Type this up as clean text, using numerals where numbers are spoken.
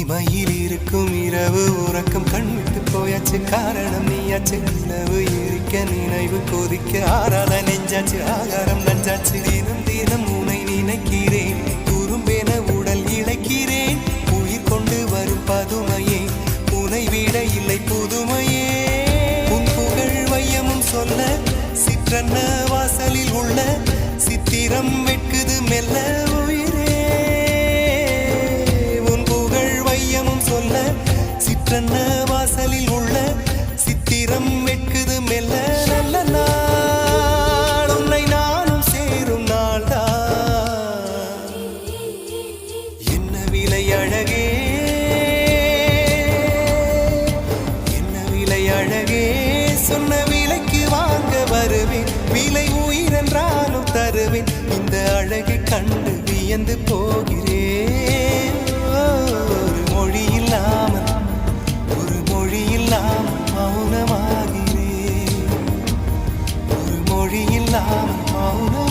இமையில் இருக்கும் இரவு உறக்கம் கண்விட்டு போயாச்சு காரணம் நீயாச்சு நிலவு எரிக்க நினைவு கொதிக்க ஆறாத நெஞ்சாச்சு ஆகாரம் நஞ்சாச்சு தினம் தினம் உனை நினைக்கிறேன் குறும்பென உடல் இழைக்கிறேன் உயிர் கொண்டு வரும் பதுமையே உனை விட இல்லை புதுமையே உன் புகழ் வையமும் சொல்ல சிற்றன்ன வாசலில் உள்ள சித்திரம் வெட்குது மெல்ல உயிரே உன் புகழ் வையமும் சொல்ல சிற்றன்ன வாசலில் உள்ள சித்திரம் வெட்குது மெல்ல நல்ல நாள் உன்னை நானும் சேரும் நாள்தான் என்ன விலை அழகே என்ன விலை அழகே சொன்ன விலைக்கு வாங்க வருவேன் விலை உயிரென்றாலும் தருவேன் இந்த அழகை கண்டு வியந்து போகிறேன் ஒரு மொழி இல்லாமல் மௌனமாகிறேன் ஒரு மொழி இல்லாமல் மௌன